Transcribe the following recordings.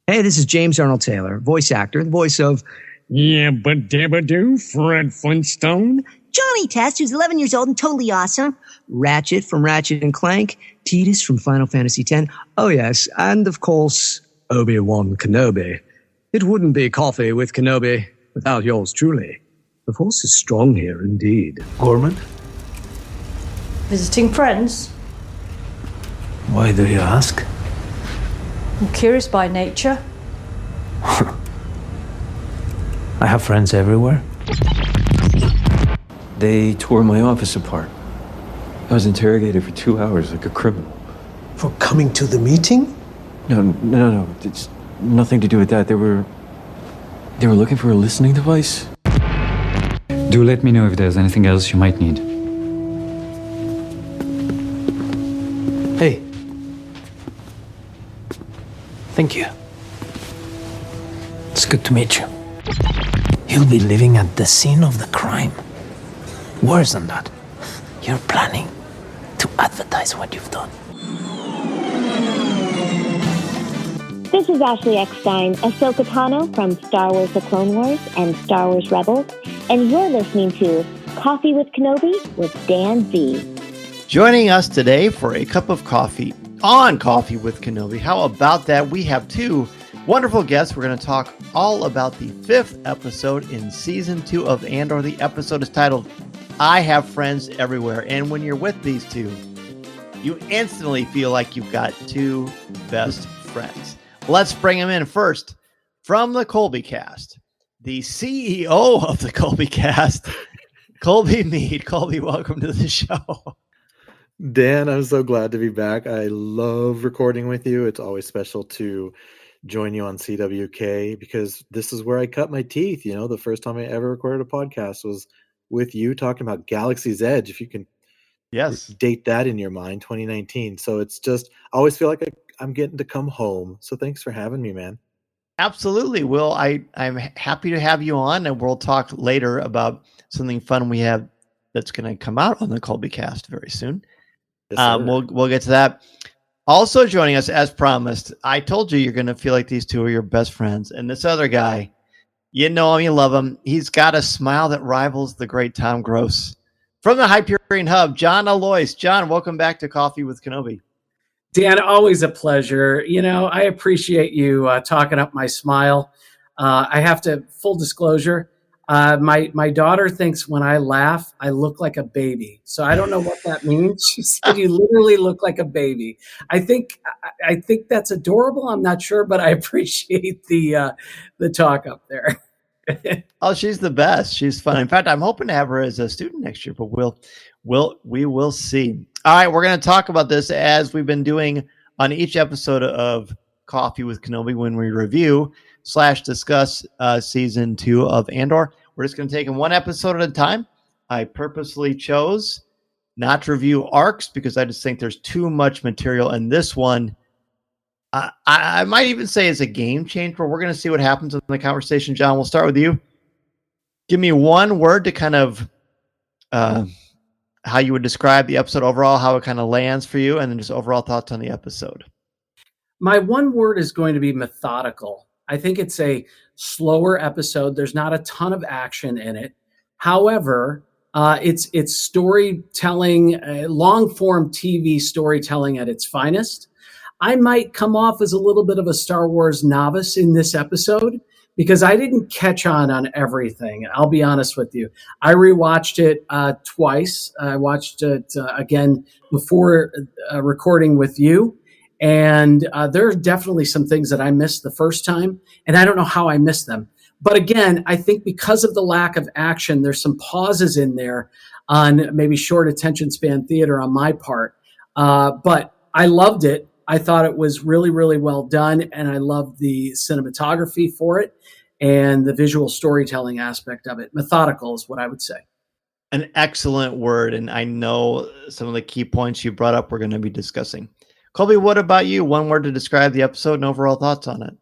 Hey, this is James Arnold Taylor, voice actor, the voice of Yabba Dabba Doo, Fred Flintstone. Johnny Test, who's 11 years old and totally awesome. Ratchet from Ratchet and Clank, Tidus from Final Fantasy X. Oh, yes, and of course, Obi-Wan Kenobi. It wouldn't be Coffee with Kenobi without yours truly. The force is strong here indeed. Gorman? Visiting friends? Why do you ask? I'm curious by nature. I have friends everywhere. They tore my office apart. I was interrogated for 2 hours like a criminal. For coming to the meeting? No. It's nothing to do with that. They were looking for a listening device. Do let me know if there's anything else you might need. Hey. Thank you. It's good to meet you. You'll be living at the scene of the crime. Worse than that, you're planning to advertise what you've done. This is Ashley Eckstein, Ahsoka Tano from Star Wars The Clone Wars and Star Wars Rebels, and you're listening to Coffee with Kenobi with Dan Z. Joining us today for a cup of coffee on Coffee with Kenobi. How about that? We have two wonderful guests. We're going to talk all about the 5th episode in Season 2 of Andor. The episode is titled, I Have Friends Everywhere. And when you're with these two, you instantly feel like you've got two best friends. Let's bring them in first. From the Colby Cast, the CEO of the Colby Cast, Colby Mead. Colby, welcome to the show. Dan, I'm so glad to be back. I love recording with you. It's always special to join you on CWK because this is where I cut my teeth. You know, the first time I ever recorded a podcast was with you talking about Galaxy's Edge. If you can date that in your mind, 2019. So it's just, I always feel like I'm getting to come home. So thanks for having me, man. Absolutely. Well, I'm happy to have you on, and we'll talk later about something fun we have that's going to come out on the Colby Cast very soon. Yes, we'll get to that. Also joining us, as promised, I told you you're going to feel like these two are your best friends. And this other guy, you know him, you love him. He's got a smile that rivals the great Tom Gross. From the Hyperion Hub, John Alois. John, welcome back to Coffee with Kenobi. Dan, always a pleasure. You know, I appreciate you talking up my smile. I have to, full disclosure, my daughter thinks when I laugh, I look like a baby. So I don't know what that means. She said, you literally look like a baby. I think that's adorable. I'm not sure, but I appreciate the talk up there. Oh, she's the best. She's fun. In fact, I'm hoping to have her as a student next year, but we will see. All right, we're going to talk about this as we've been doing on each episode of Coffee with Kenobi when we review / discuss Season 2 of Andor. We're just going to take them one episode at a time. I purposely chose not to review arcs because I just think there's too much material. And this one, I might even say is a game changer. We're going to see what happens in the conversation. John, we'll start with you. Give me one word to kind of how you would describe the episode overall, how it kind of lands for you, and then just overall thoughts on the episode. My one word is going to be methodical. I think it's a slower episode. There's not a ton of action in it. However, it's storytelling, long-form TV storytelling at its finest. I might come off as a little bit of a Star Wars novice in this episode because I didn't catch on everything. I'll be honest with you. I rewatched it twice. I watched it again before recording with you. And there are definitely some things that I missed the first time, and I don't know how I missed them. But again, I think because of the lack of action, there's some pauses in there on maybe short attention span theater on my part. But I loved it. I thought it was really, really well done, and I loved the cinematography for it and the visual storytelling aspect of it. Methodical is what I would say. An excellent word, and I know some of the key points you brought up we're going to be discussing. Colby, what about you? One word to describe the episode and overall thoughts on it.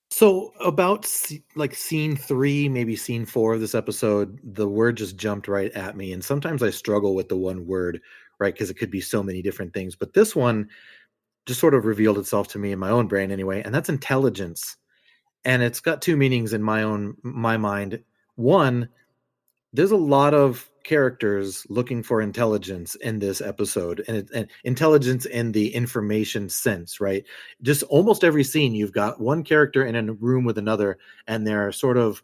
So about scene 3, maybe scene 4 of this episode, the word just jumped right at me. And sometimes I struggle with the one word, right? Because it could be so many different things. But this one, just sort of revealed itself to me in my own brain anyway, and that's intelligence. And it's got two meanings in my mind. One, there's a lot of characters looking for intelligence in this episode, and intelligence in the information sense, right? Just almost every scene, you've got one character in a room with another, and they're sort of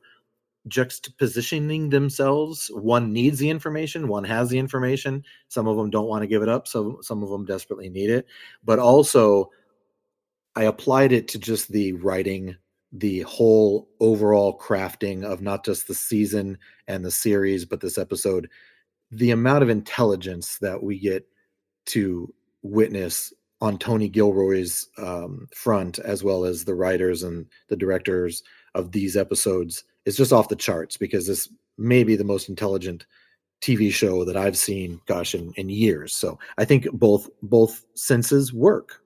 juxtapositioning themselves. One needs the information, one has the information. Some of them don't want to give it up, so some of them desperately need it. But also, I applied it to just the writing, the whole overall crafting of not just the season and the series, but this episode. The amount of intelligence that we get to witness on Tony Gilroy's front, as well as the writers and the directors of these episodes, is just off the charts, because this may be the most intelligent TV show that I've seen, gosh, in years. So I think both senses work.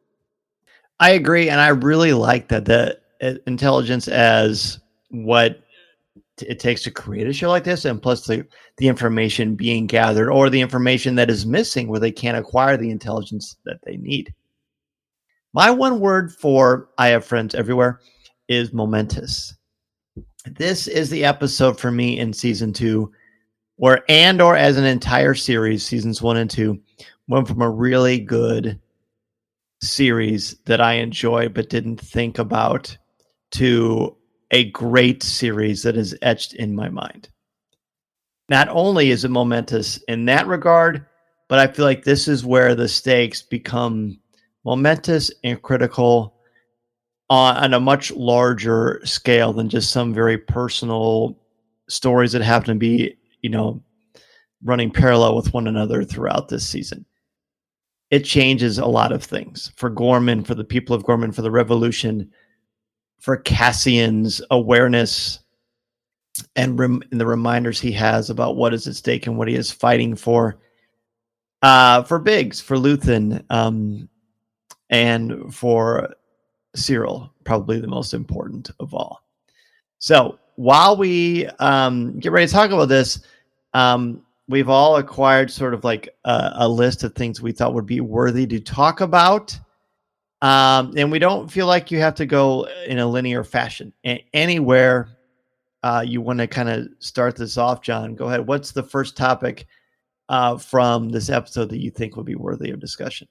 I agree, and I really like that the intelligence as what it takes to create a show like this, and plus the information being gathered, or the information that is missing where they can't acquire the intelligence that they need. My one word for I Have Friends Everywhere is momentous. This is the episode for me in season 2 where Andor as an entire series, seasons 1 and 2, went from a really good series that I enjoy but didn't think about to a great series that is etched in my mind. Not only is it momentous in that regard, but I feel like this is where the stakes become momentous and critical on a much larger scale than just some very personal stories that happen to be, running parallel with one another throughout this season. It changes a lot of things for Gorman, for the people of Gorman, for the revolution, for Cassian's awareness and the reminders he has about what is at stake and what he is fighting for Biggs, for Luthen, and for Cyril, probably the most important of all. So while we get ready to talk about this, we've all acquired sort of like a list of things we thought would be worthy to talk about. And we don't feel like you have to go in a linear fashion. Anywhere you want to kind of start this off, John, go ahead. What's the first topic from this episode that you think would be worthy of discussion?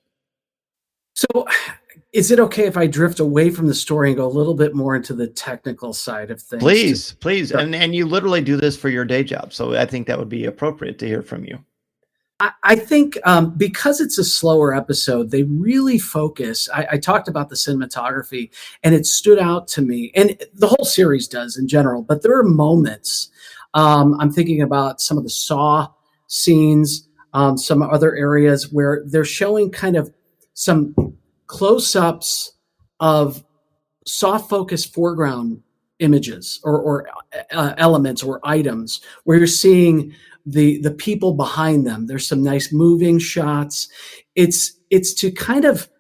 So is it okay if I drift away from the story and go a little bit more into the technical side of things? Please. Sure. And you literally do this for your day job. So I think that would be appropriate to hear from you. I think because it's a slower episode, they really focus. I talked about the cinematography, and it stood out to me, and the whole series does in general, but there are moments. I'm thinking about some of the Saw scenes, some other areas where they're showing kind of some close-ups of soft focus foreground images or elements or items where you're seeing the people behind them. There's some nice moving shots. It's to kind of,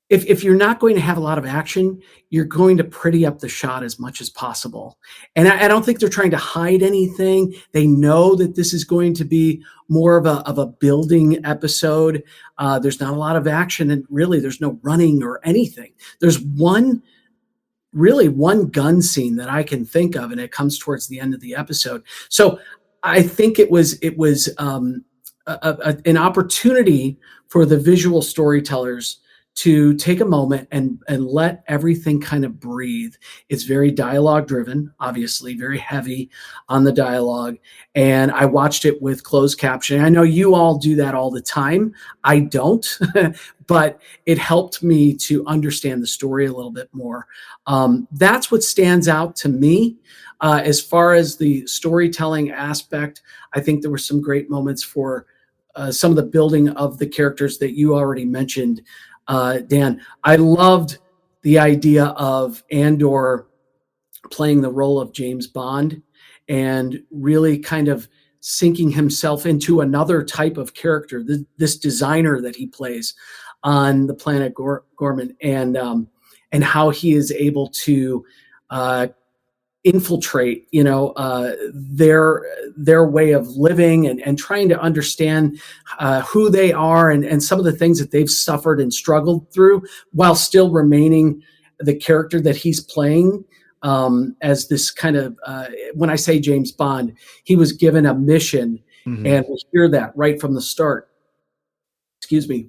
if you're not going to have a lot of action, you're going to pretty up the shot as much as possible. And I don't think they're trying to hide anything. They know that this is going to be more of a building episode. There's not a lot of action, and really there's no running or anything. There's one gun scene that I can think of, and it comes towards the end of the episode. So I think it was an opportunity for the visual storytellers to take a moment and let everything kind of breathe. It's very dialogue driven, obviously very heavy on the dialogue. And I watched it with closed captioning. I know you all do that all the time. I don't, but it helped me to understand the story a little bit more. That's what stands out to me. As far as the storytelling aspect, I think there were some great moments for some of the building of the characters that you already mentioned, Dan. I loved the idea of Andor playing the role of James Bond and really kind of sinking himself into another type of character, this designer that he plays on the planet Gorman, and how he is able to infiltrate, their way of living and trying to understand who they are and some of the things that they've suffered and struggled through, while still remaining the character that he's playing, as this kind of, when I say James Bond, he was given a mission, and we hear that right from the start. Excuse me.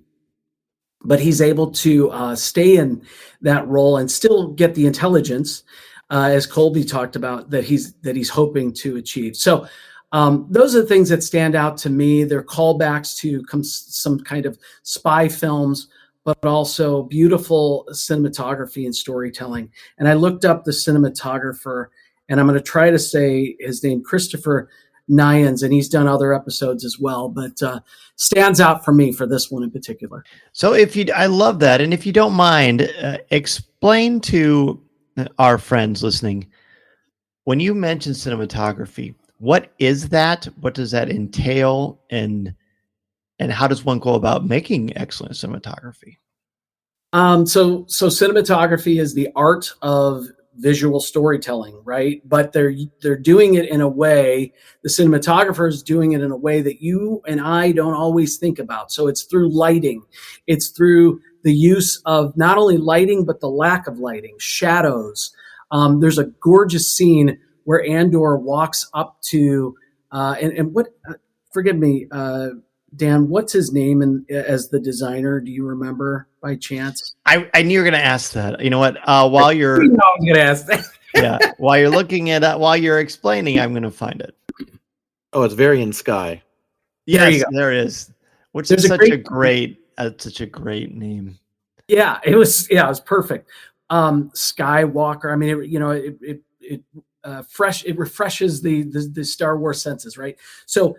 But he's able to stay in that role and still get the intelligence, as Colby talked about, that he's hoping to achieve. So those are the things that stand out to me. They're callbacks to some kind of spy films, but also beautiful cinematography and storytelling. And I looked up the cinematographer, and I'm going to try to say his name, Christopher Nyans, and he's done other episodes as well, but stands out for me for this one in particular. So I love that. And if you don't mind, explain to our friends listening, when you mention cinematography, what is that? What does that entail? And how does one go about making excellent cinematography? So cinematography is the art of visual storytelling, right? But they're doing it in a way, the cinematographer is doing it in a way that you and I don't always think about. So it's through lighting. It's through the use of not only lighting, but the lack of lighting, shadows. There's a gorgeous scene where Andor walks up to, and what, forgive me, Dan, what's his name as the designer? Do you remember by chance? I knew you were going to ask that. You know what? While you're, I was going to ask that. yeah, while you're looking at that, while you're explaining, I'm going to find it. Oh, it's Varian Sky. Yes, there is. Which is such a great name. Yeah, it was perfect. Skywalker. I mean, it refreshes the Star Wars senses, right? So,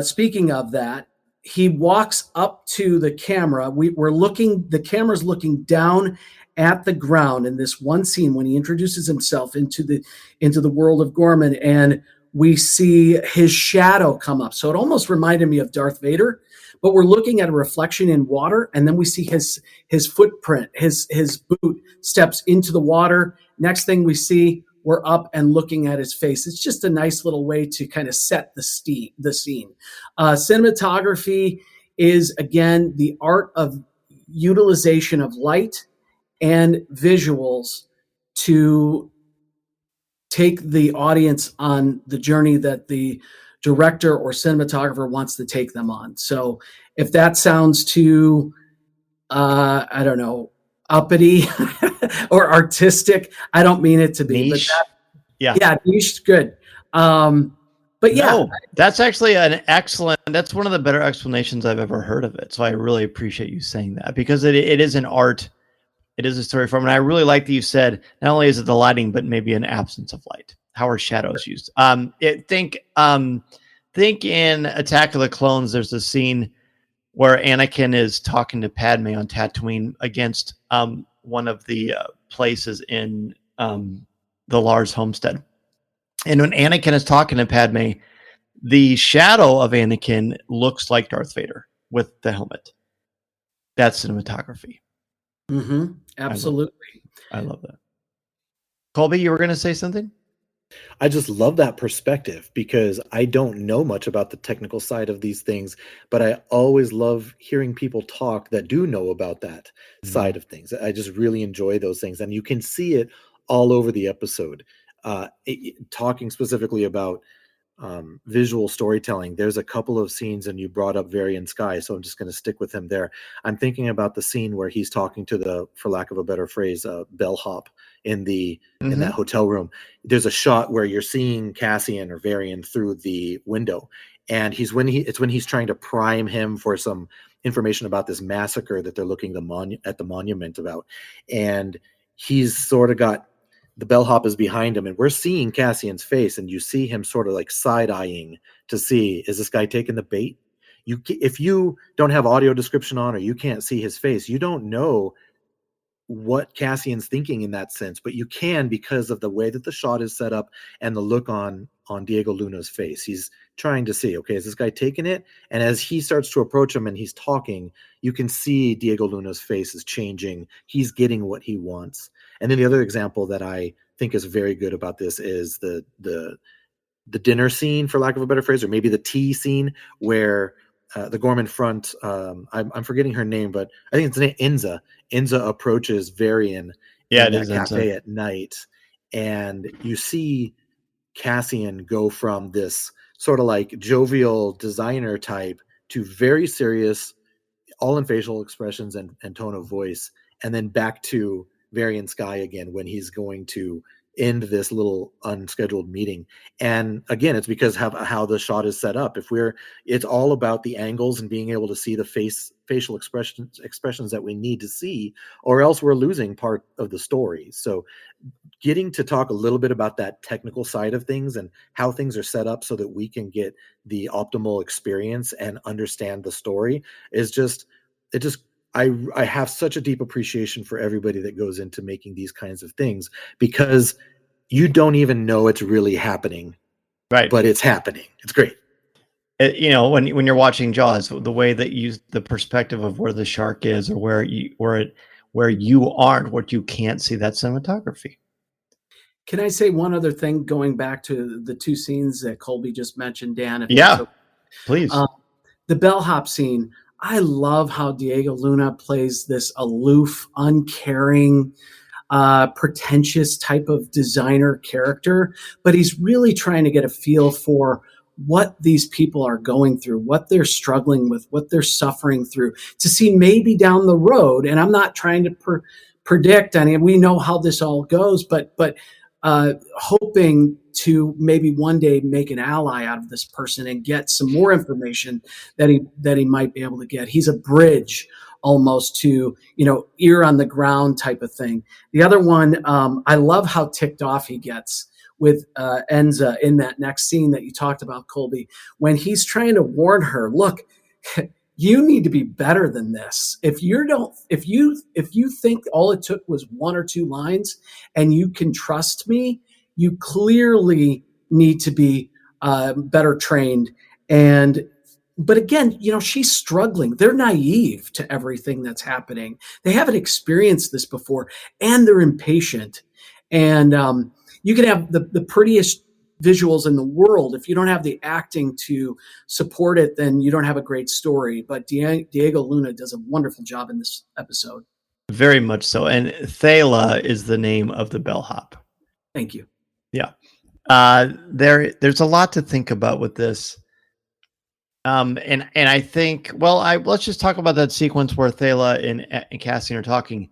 speaking of that, he walks up to the camera. The camera's looking down at the ground in this one scene when he introduces himself into the world of Gorman, and we see his shadow come up. So it almost reminded me of Darth Vader, but we're looking at a reflection in water, and then we see his footprint, his boot steps into the water. Next thing we see, we're up and looking at his face. It's just a nice little way to kind of set the scene. Cinematography is, again, the art of utilization of light and visuals to take the audience on the journey that the director or cinematographer wants to take them on. So if that sounds too, I don't know, uppity or artistic, I don't mean it to be. Niche. Yeah, niche is good. But yeah, no, that's actually that's one of the better explanations I've ever heard of it. So I really appreciate you saying that, because it is an art. It is a story form. And I really like that you said, not only is it the lighting, but maybe an absence of light. How are shadows used? Think in Attack of the Clones, there's a scene where Anakin is talking to Padme on Tatooine against one of the places in the Lars homestead. And when Anakin is talking to Padme, the shadow of Anakin looks like Darth Vader with the helmet. That's cinematography. Mm-hmm. Absolutely. I love that. Colby, you were going to say something? I just love that perspective, because I don't know much about the technical side of these things, but I always love hearing people talk that do know about that side of things. I just really enjoy those things. And you can see it all over the episode. Talking specifically about visual storytelling, there's a couple of scenes, and you brought up Varian Sky, so I'm just going to stick with him there. I'm thinking about the scene where he's talking to the, for lack of a better phrase, bellhop in that hotel room. There's a shot where you're seeing Cassian or Varian through the window, and it's when he's trying to prime him for some information about this massacre that they're looking at the monument about, and he's sort of got the bellhop is behind him, and we're seeing Cassian's face, and you see him sort of like side-eyeing to see, is this guy taking the bait? If you don't have audio description on, or you can't see his face, you don't know what Cassian's thinking in that sense, but you can, because of the way that the shot is set up and the look on Diego Luna's face. He's trying to see, okay, is this guy taking it? And as he starts to approach him and he's talking, you can see Diego Luna's face is changing. He's getting what he wants. And then the other example that I think is very good about this is the dinner scene, for lack of a better phrase, or maybe the tea scene where the Gorman front, I'm forgetting her name, but I think it's Inza. Inza approaches Varian in that cafe at night, and you see Cassian go from this sort of like jovial designer type to very serious, all in facial expressions and tone of voice, and then back to Varian Sky again when he's going to end this little unscheduled meeting. And again, it's because of how the shot is set up. It's all about the angles and being able to see the facial expressions that we need to see, or else we're losing part of the story. So getting to talk a little bit about that technical side of things and how things are set up so that we can get the optimal experience and understand the story I have such a deep appreciation for everybody that goes into making these kinds of things, because you don't even know it's really happening, right? But it's happening. It's great. When you're watching Jaws, the way that you use the perspective of where the shark is, or where you aren't, what you can't see, that cinematography. Can I say one other thing, going back to the two scenes that Colby just mentioned, Dan? Please. The bellhop scene. I love how Diego Luna plays this aloof, uncaring, pretentious type of designer character, but he's really trying to get a feel for what these people are going through, what they're struggling with, what they're suffering through, to see maybe down the road. And I'm not trying to predict, we know how this all goes, but hoping to maybe one day make an ally out of this person and get some more information that he might be able to get. He's a bridge almost to, ear on the ground type of thing. The other one, I love how ticked off he gets with Enza in that next scene that you talked about, Colby, when he's trying to warn her, look, you need to be better than this. If you think all it took was one or two lines and you can trust me, you clearly need to be better trained. But again, she's struggling. They're naive to everything that's happening. They haven't experienced this before, and they're impatient. And you can have the prettiest visuals in the world. If you don't have the acting to support it, then you don't have a great story. But Diego Luna does a wonderful job in this episode. Very much so. And Thala is the name of the bellhop. Thank you. Yeah. There's a lot to think about with this. And I think, let's just talk about that sequence where Thala and Cassian are talking.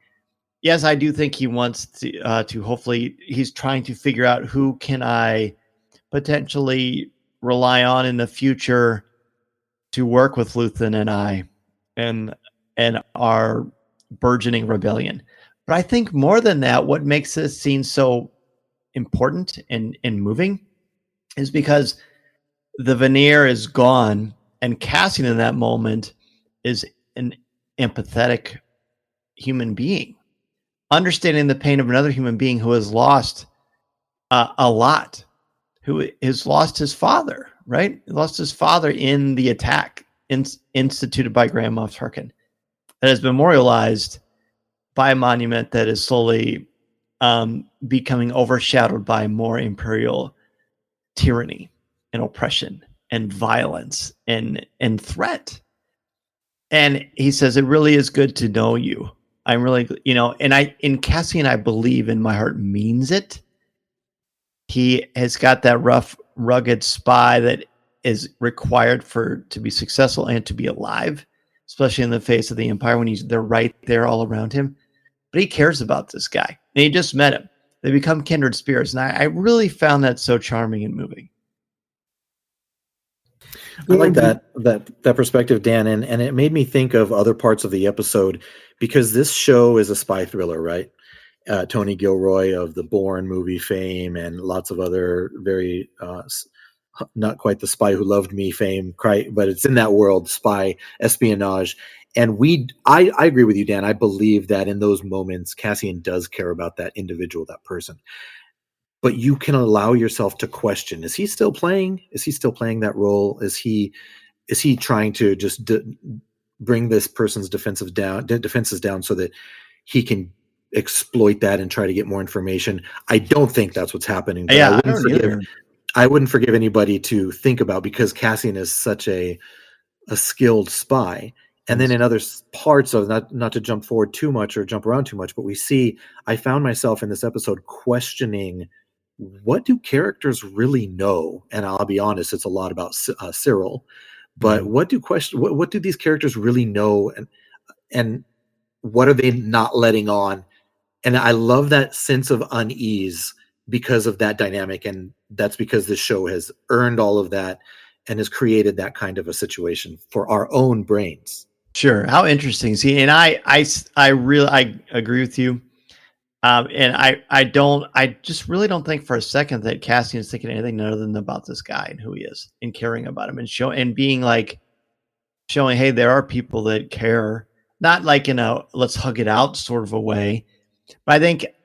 Yes, I do think he wants to hopefully, he's trying to figure out who can I potentially rely on in the future to work with Luthen and I and our burgeoning rebellion. But I think more than that, what makes this scene so important and moving is because the veneer is gone, and Cassian in that moment is an empathetic human being, understanding the pain of another human being who has lost a lot, who has lost his father, right? He lost his father in the attack instituted by Grand Moff Tarkin, that has been memorialized by a monument that is slowly becoming overshadowed by more imperial tyranny and oppression and violence and threat. And he says, it really is good to know you. I'm really, in Cassian, I believe in my heart means it. He has got that rough, rugged spy that is required to be successful and to be alive, especially in the face of the Empire when they're right there all around him. But he cares about this guy. And he just met him. They become kindred spirits. And I really found that so charming and moving. I like that perspective, Dan, and it made me think of other parts of the episode, because this show is a spy thriller, right? Tony Gilroy of the Bourne movie fame and lots of other very not quite the Spy Who Loved Me fame, but it's in that world, spy espionage. And I agree with you, Dan. I believe that in those moments, Cassian does care about that individual, that person. But you can allow yourself to question: is he still playing? Is he still playing that role? Is he trying to just bring this person's defenses down so that he can exploit that and try to get more information. I don't think that's what's happening. But Yeah, I don't either. I wouldn't forgive anybody to think about, because Cassian is such a skilled spy. And then in other parts of, not to jump forward too much or jump around too much, but I found myself in this episode questioning, what do characters really know? And I'll be honest, it's a lot about Cyril, but what do these characters really know? And what are they not letting on? And I love that sense of unease because of that dynamic. And that's because this show has earned all of that and has created that kind of a situation for our own brains. Sure. How interesting. See, and I agree with you. And I just really don't think for a second that Cassian is thinking anything other than about this guy and who he is and caring about him and being like, showing, hey, there are people that care, not like in a let's hug it out sort of a way. But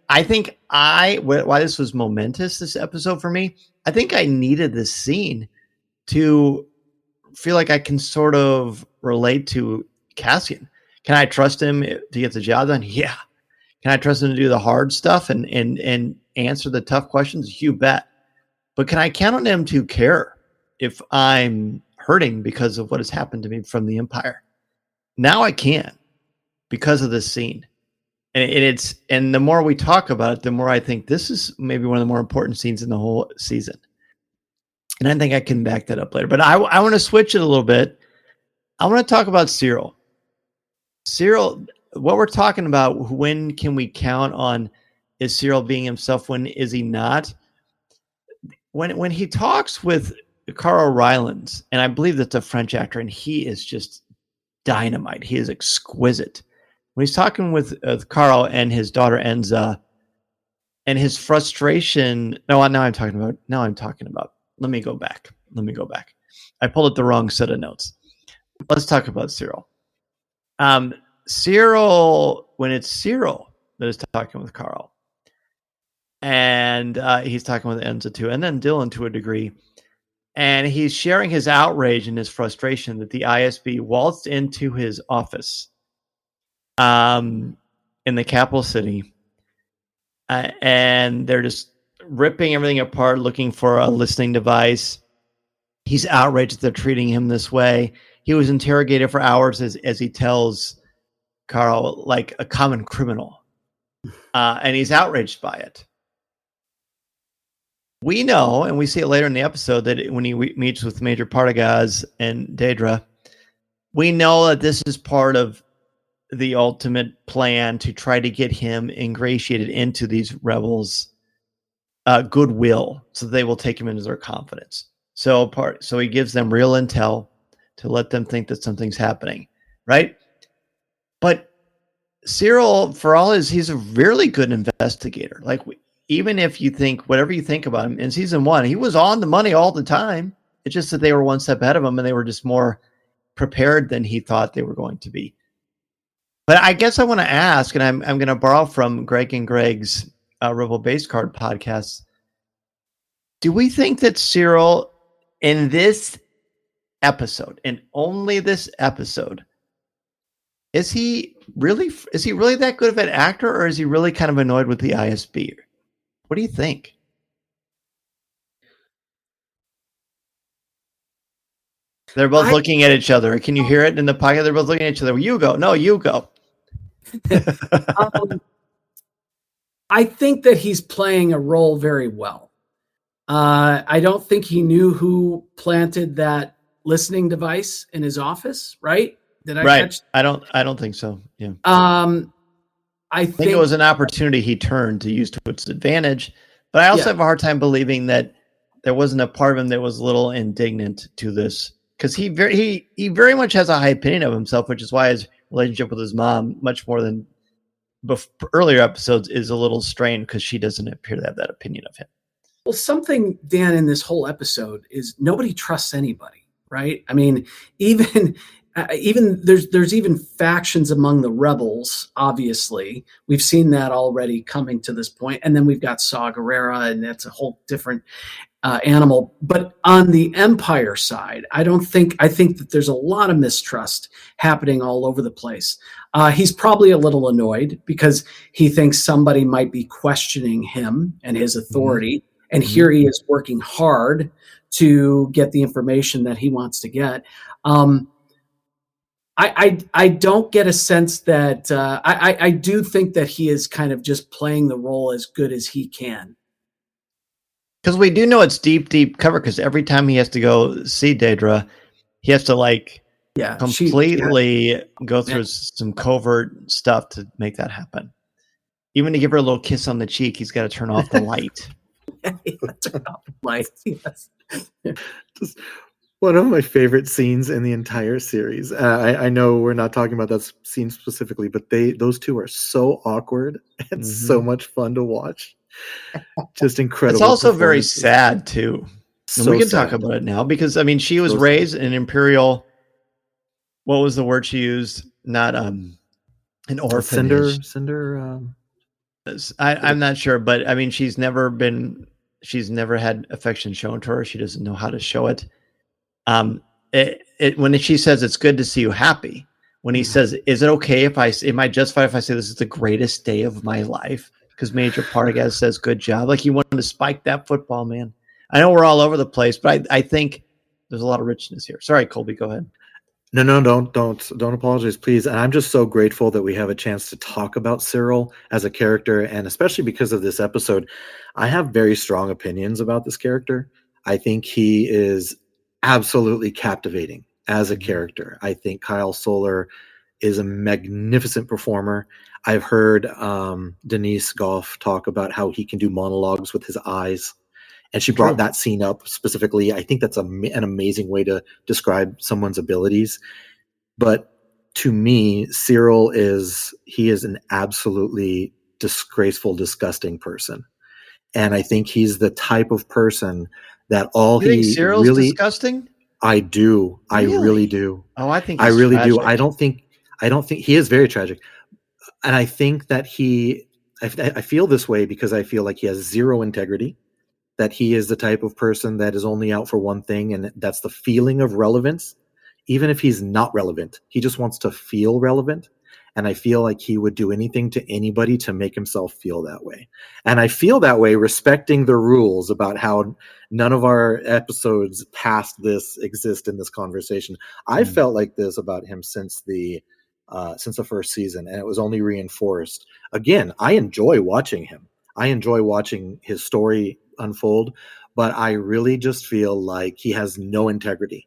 I think why this was momentous, this episode for me, I think I needed this scene to feel like I can sort of relate to Cassian. Can I trust him to get the job done? Yeah. Can I trust him to do the hard stuff and answer the tough questions? You bet. But can I count on him to care if I'm hurting because of what has happened to me from the Empire? Now I can, because of this scene. And the more we talk about it, the more I think this is maybe one of the more important scenes in the whole season. And I think I can back that up later. But I want to switch it a little bit. I want to talk about Cyril. Cyril, what we're talking about, when can we count on, is Cyril being himself? When is he not? When he talks with Carl Rylance, and I believe that's a French actor, and he is just dynamite. He is exquisite. When he's talking with Carl and his daughter Enza, and his frustration. Now I'm talking about. Let me go back. I pulled up the wrong set of notes. Let's talk about Cyril. Cyril, when it's Cyril that is talking with Carl, and he's talking with Enza too, and then Dylan to a degree, and he's sharing his outrage and his frustration that the ISB waltzed into his office in the capital city, and they're just ripping everything apart, looking for a listening device. He's outraged that they're treating him this way. He was interrogated for hours as he tells Carl, like a common criminal. And he's outraged by it. We know, and we see it later in the episode, that when he meets with Major Partagaz and Daedra, we know that this is part of the ultimate plan to try to get him ingratiated into these rebels' goodwill, so they will take him into their confidence. So he gives them real intel to let them think that something's happening, right? But Cyril, for all he's a really good investigator. Like, even if you think whatever you think about him in season 1, he was on the money all the time. It's just that they were one step ahead of him, and they were just more prepared than he thought they were going to be. But I guess I want to ask, and I'm going to borrow from Greg and Greg's Rebel Base Card podcast. Do we think that Cyril, in this episode, and only this episode, is he really that good of an actor, or is he really kind of annoyed with the ISB? What do you think? They're both looking at each other. Can you hear it in the pocket? They're both looking at each other. You go. No, you go. I think that he's playing a role very well. I don't think he knew who planted that listening device in his office, right? Did I catch? I don't think so. Yeah. I think it was an opportunity he turned to use to its advantage, but I also have a hard time believing that there wasn't a part of him that was a little indignant to this, because he very much has a high opinion of himself, which is why his relationship with his mom, much more than earlier episodes, is a little strained, because she doesn't appear to have that opinion of him. Well, something, Dan, in this whole episode is nobody trusts anybody, right? I mean, even there's even factions among the rebels. Obviously, we've seen that already coming to this point, and then we've got Saw Gerrera, and that's a whole different. animal. But on the Empire side, I think that there's a lot of mistrust happening all over the place. He's probably a little annoyed because he thinks somebody might be questioning him and his authority. And here he is working hard to get the information that he wants to get. I don't get a sense that I do think that he is kind of just playing the role as good as he can. Because we do know it's deep cover, because every time he has to go see Daedra, he has to completely go through some covert stuff to make that happen. Even to give her a little kiss on the cheek, he's got to turn off the light. Turn off the light, yes. Just one of my favorite scenes in the entire series. I know we're not talking about that scene specifically, but those two are so awkward and so much fun to watch. Just incredible. It's also very sad too. And we can talk about it now because she was raised in Imperial. What was the word she used? Not an orphanage. Cinder. I'm not sure, but she's never had affection shown to her. She doesn't know how to show it. When she says it's good to see you happy, when he says, is it okay am I justified if I say this is the greatest day of my life? Because Major Partagaz says, good job. Like he wanted to spike that football, man. I know we're all over the place, but I think there's a lot of richness here. Sorry, Colby, go ahead. No, don't apologize, please. And I'm just so grateful that we have a chance to talk about Syril as a character, and especially because of this episode. I have very strong opinions about this character. I think he is absolutely captivating as a character. I think Kyle Soller is a magnificent performer. I've heard Denise Goff talk about how he can do monologues with his eyes, and she brought that scene up specifically. I think that's an amazing way to describe someone's abilities. But to me, Syril is an absolutely disgraceful, disgusting person. And I think he's the type of person that you think Cyril's really disgusting? I do. Really? I really do. Oh, I think I really tragic. do. I don't think he is very tragic. And I think that I feel this way because I feel like he has zero integrity, that he is the type of person that is only out for one thing, and that's the feeling of relevance. Even if he's not relevant, he just wants to feel relevant. And I feel like he would do anything to anybody to make himself feel that way. And I feel that way respecting the rules about how none of our episodes past this exist in this conversation. I felt like this about him since the first season, and it was only reinforced. Again, I enjoy watching him. I enjoy watching his story unfold, but I really just feel like he has no integrity.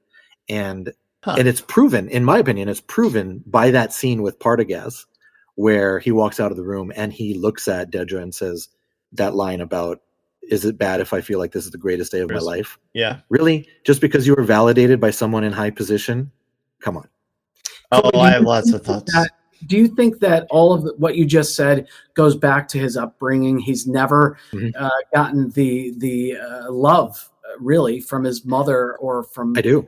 And it's proven, in my opinion, it's proven by that scene with Partagaz, where he walks out of the room and he looks at Daedra and says that line about, is it bad if I feel like this is the greatest day of my life? Yeah. Really? Just because you were validated by someone in high position? Come on. Oh, I have lots of thoughts. Do you think that all of what you just said goes back to his upbringing? He's never gotten the love really from his mother or from. I do.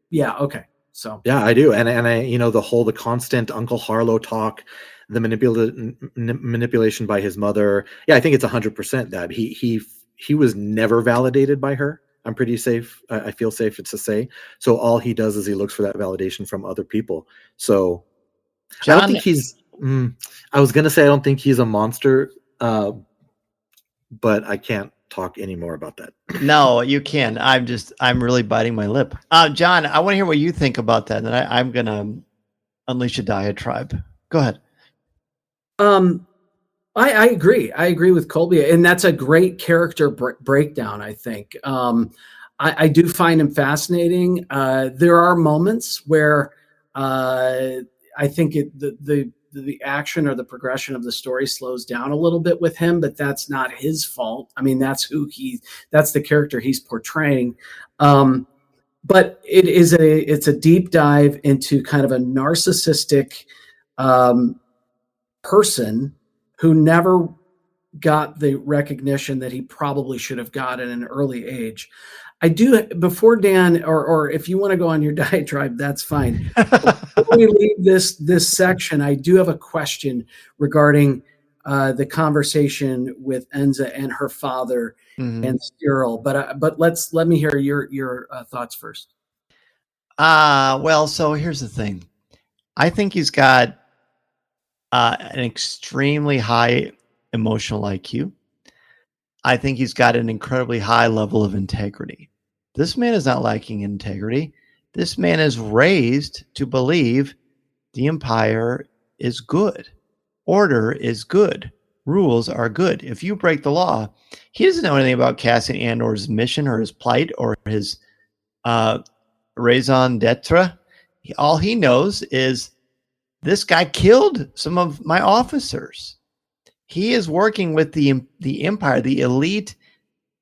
Yeah. Okay. So. Yeah, I do, and I the constant Uncle Harlow talk, the manipulation by his mother. Yeah, I think it's 100% that he was never validated by her. I'm pretty safe. I feel safe to say. So all he does is he looks for that validation from other people. So John, I don't think he's. I was gonna say I don't think he's a monster, but I can't talk any more about that. No, you can. I'm really biting my lip. John, I want to hear what you think about that, and then I'm gonna unleash a diatribe. Go ahead. I agree. I agree with Colby, and that's a great character breakdown. I think I do find him fascinating. There are moments where I think the action or the progression of the story slows down a little bit with him, but that's not his fault. I mean, that's the character he's portraying. But it's a deep dive into kind of a narcissistic person who never got the recognition that he probably should have got at an early age. I do, before Dan, or if you want to go on your diatribe, that's fine. Before we leave this section, I do have a question regarding the conversation with Enza and her father and Cyril. But let me hear your thoughts first. Well, so here's the thing. I think he's got an extremely high emotional IQ. I think he's got an incredibly high level of integrity. This man is not lacking integrity. This man is raised to believe the Empire is good. Order is good. Rules are good. If you break the law, he doesn't know anything about Cassian Andor's mission or his plight or his raison d'etre. All he knows is this guy killed some of my officers. He is working with the Empire, the elite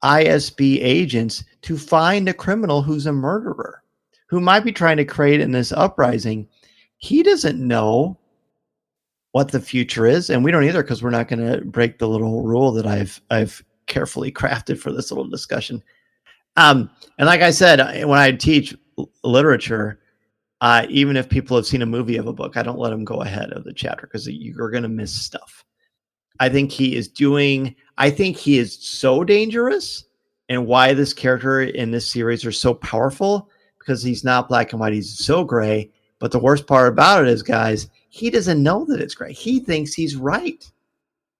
ISB agents, to find a criminal who's a murderer, who might be trying to create in this uprising. He doesn't know what the future is, and we don't either, because we're not going to break the little rule that I've carefully crafted for this little discussion. And like I said, when I teach literature, even if people have seen a movie of a book, I don't let them go ahead of the chapter because you're going to miss stuff. I think he is so dangerous, and why this character in this series are so powerful, because he's not black and white. He's so gray. But the worst part about it is, guys, he doesn't know that it's gray. He thinks he's right.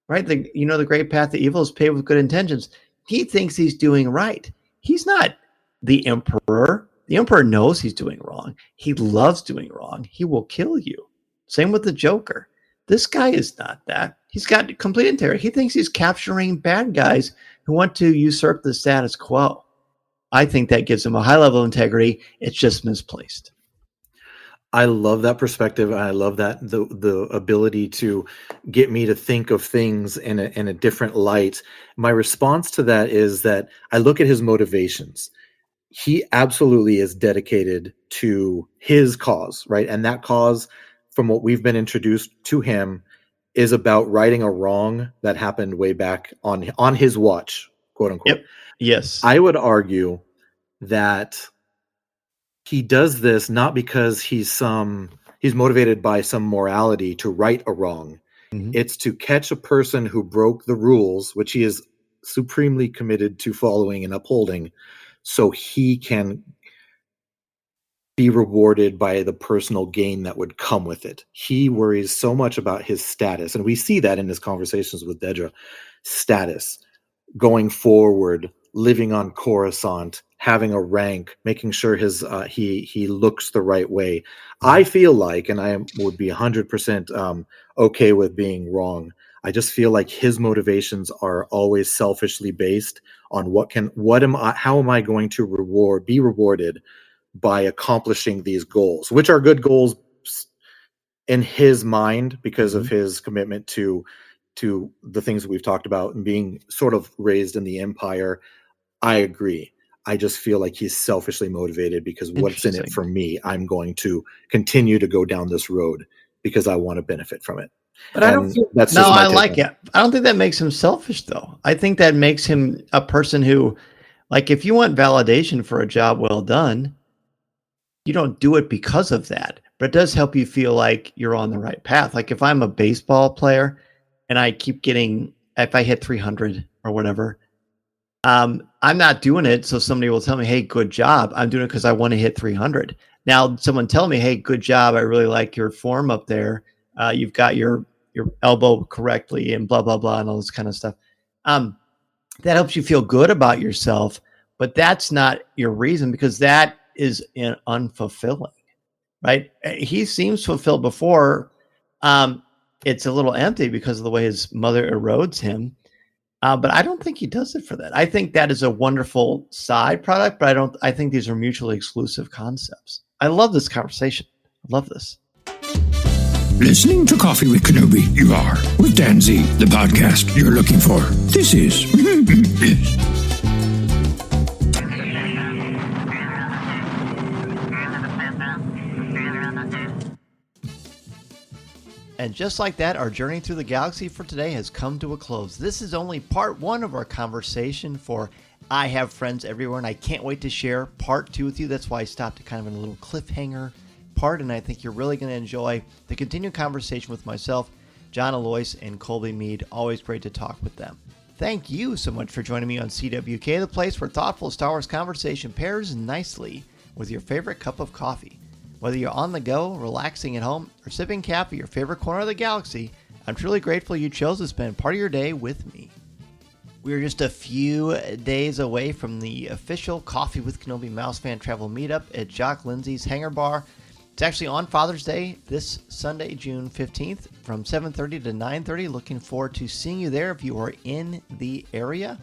The great path to evil is paved with good intentions. He thinks he's doing right. He's not the Emperor. The Emperor knows he's doing wrong. He loves doing wrong. He will kill you. Same with the Joker. This guy is not that. He's got complete integrity. He thinks he's capturing bad guys who want to usurp the status quo. I think that gives him a high level of integrity. It's just misplaced. I love that perspective. I love that the ability to get me to think of things in a different light. My response to that is that I look at his motivations. He absolutely is dedicated to his cause, right? And that cause, from what we've been introduced to him, is about righting a wrong that happened way back on his watch, quote unquote. Yep. Yes. I would argue that he does this not because he's motivated by some morality to right a wrong. Mm-hmm. It's to catch a person who broke the rules, which he is supremely committed to following and upholding, so he can be rewarded by the personal gain that would come with it. He worries so much about his status, and we see that in his conversations with Dedra. Status, going forward, living on Coruscant, having a rank, making sure his he looks the right way. I feel like, and I would be 100% okay with being wrong, I just feel like his motivations are always selfishly based on how am I going to be rewarded by accomplishing these goals, which are good goals in his mind because of his commitment to the things that we've talked about and being sort of raised in the Empire. I agree. I just feel like he's selfishly motivated because what's in it for me? I'm going to continue to go down this road because I want to benefit from it. But I don't feel that's no, I like it. I don't think that makes him selfish, though. I think that makes him a person who, like, if you want validation for a job well done, you don't do it because of that. But it does help you feel like you're on the right path. Like if I'm a baseball player and I keep getting, if I hit 300 or whatever, I'm not doing it so somebody will tell me, hey, good job. I'm doing it because I want to hit 300. Now, someone tell me, hey, good job. I really like your form up there. You've got your elbow correctly and blah, blah, blah, and all this kind of stuff. That helps you feel good about yourself, but that's not your reason because that is unfulfilling, right? He seems fulfilled before. It's a little empty because of the way his mother erodes him. But I don't think he does it for that. I think that is a wonderful side product, but I think these are mutually exclusive concepts. I love this conversation. I love this. Listening to Coffee with Kenobi, you are, with Dan Z, the podcast you're looking for. This is... yes. And just like that, our journey through the galaxy for today has come to a close. This is only part one of our conversation for I Have Friends Everywhere, and I can't wait to share part two with you. That's why I stopped at kind of in a little cliffhanger part, and I think you're really going to enjoy the continued conversation with myself John Alois, and Colby Mead. Always great to talk with them. Thank you so much for joining me on CWK, the place where thoughtful Star Wars conversation pairs nicely with your favorite cup of coffee. Whether you're on the go, relaxing at home, or sipping caffeine at your favorite corner of the galaxy, I'm truly grateful you chose to spend part of your day with me. We are just a few days away from the official Coffee with Kenobi Mouse Fan Travel meetup at Jock Lindsay's Hangar Bar. It's actually on Father's Day this Sunday, June 15th from 7:30 to 9:30. Looking forward to seeing you there if you are in the area.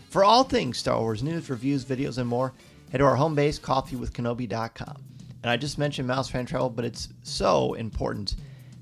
For all things Star Wars news, reviews, videos, and more, head to our home base, coffeewithkenobi.com. And I just mentioned Mouse Fan Travel, but it's so important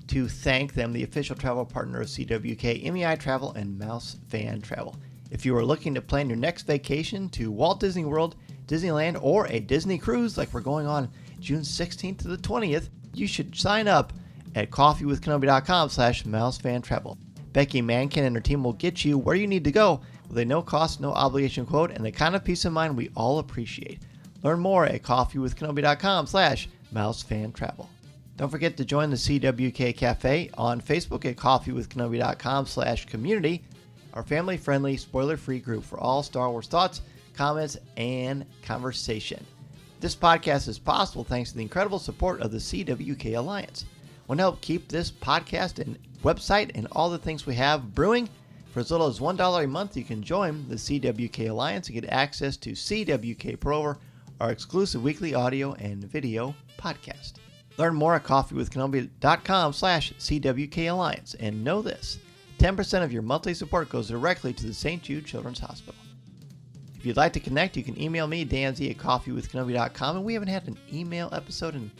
to thank them, the official travel partner of CWK, MEI Travel, and Mouse Fan Travel. If you are looking to plan your next vacation to Walt Disney World, Disneyland, or a Disney cruise like we're going on June 16th to the 20th, you should sign up at coffeewithkenobi.com/mousefantravel. Becky Mankin and her team will get you where you need to go with a no-cost, no-obligation quote and the kind of peace of mind we all appreciate. Learn more at coffeewithkenobi.com/mousefantravel. Don't forget to join the CWK Cafe on Facebook at coffeewithkenobi.com/community, our family-friendly, spoiler-free group for all Star Wars thoughts, comments, and conversation. This podcast is possible thanks to the incredible support of the CWK Alliance. Want to help keep this podcast and website and all the things we have brewing? For as little as $1 a month, you can join the CWK Alliance and get access to CWK Prover, our exclusive weekly audio and video podcast. Learn more at coffeewithkenobi.com/CWK Alliance. And know this, 10% of your monthly support goes directly to the St. Jude Children's Hospital. If you'd like to connect, you can email me, danz at coffeewithkenobi.com, and we haven't had an email episode in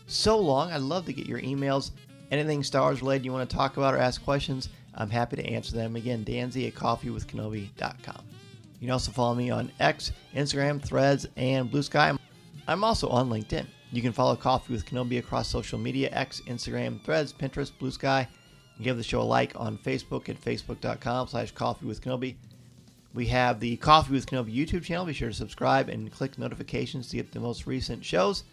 so long. I'd love to get your emails. Anything Star Wars related you want to talk about or ask questions, I'm happy to answer them. Again, danz at coffeewithkenobi.com. You can also follow me on X, Instagram, Threads, and Blue Sky. I'm also on LinkedIn. You can follow Coffee with Kenobi across social media, X, Instagram, Threads, Pinterest, Blue Sky, and give the show a like on Facebook at facebook.com/coffeewithkenobi. We have the Coffee with Kenobi YouTube channel. Be sure to subscribe and click notifications to get the most recent shows.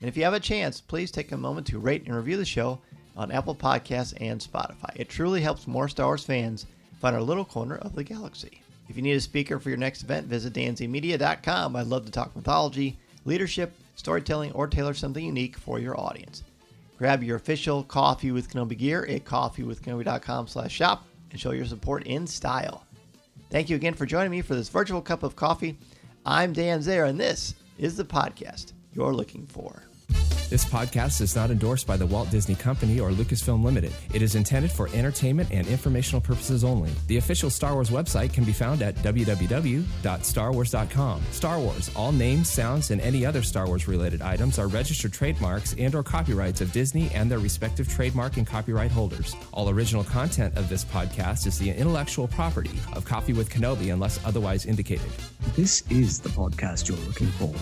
And if you have a chance, please take a moment to rate and review the show on Apple Podcasts and Spotify. It truly helps more Star Wars fans find our little corner of the galaxy. If you need a speaker for your next event, visit danzymedia.com. I'd love to talk mythology, leadership, storytelling, or tailor something unique for your audience. Grab your official Coffee with Kenobi gear at coffeewithkenobi.com/shop and show your support in style. Thank you again for joining me for this virtual cup of coffee. I'm Dan Zare, and this is the podcast you're looking for. This podcast is not endorsed by the Walt Disney Company or Lucasfilm Limited. It is intended for entertainment and informational purposes only. The official Star Wars website can be found at www.starwars.com. Star Wars, all names, sounds, and any other Star Wars related items are registered trademarks and or copyrights of Disney and their respective trademark and copyright holders. All original content of this podcast is the intellectual property of Coffee with Kenobi unless otherwise indicated. This is the podcast you're looking for.